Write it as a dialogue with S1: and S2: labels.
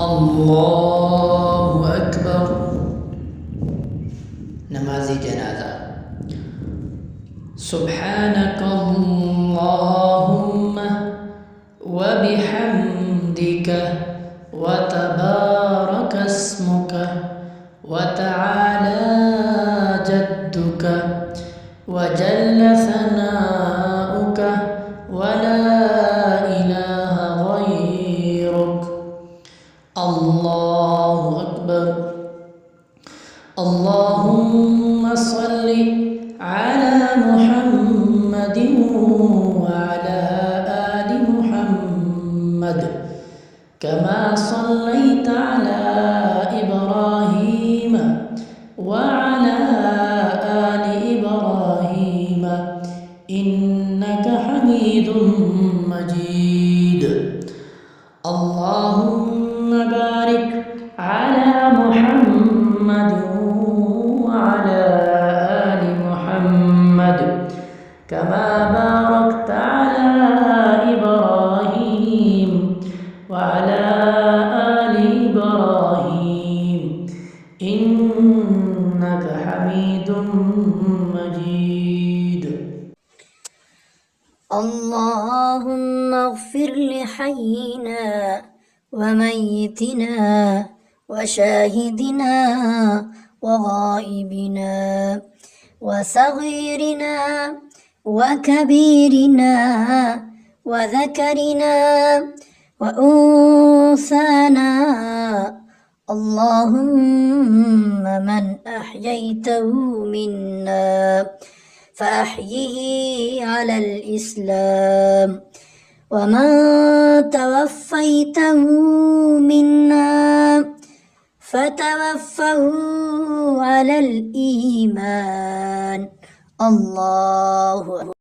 S1: अल्लाहु अकबर। नमाज़ी जनाजा। सुब्हानकल्लाहुम्मा व बिहम्दिका व तबारक अस्मुका व तआला जद्दुका व जल्ल सनाउका व ला इलाहा गैरुक। अल्लाहु अकबर। अल्लाहुम्मा सल्लि अला मुहम्मदिन व अला आलि मुहम्मद कमा सल्लैता अला इब्राहीम व अला आलि इब्राहीम इन्नका हमीदुम मजीद। अल्लाहुम्मा बारिक अला मुहम्मद व अला आलि मुहम्मद कमा बारकता अला इब्राहीम व अला आलि इब्राहीम इन्नका हमीदुम मजीद।
S2: اللهم اغفر لحينا وميتنا وشاهدنا وغائبنا وصغيرنا وكبيرنا وذكرنا وأنثانا. اللهم من أحييته منا فأحيه على الإسلام ومن توفيته منا فتوفه على الإيمان. الله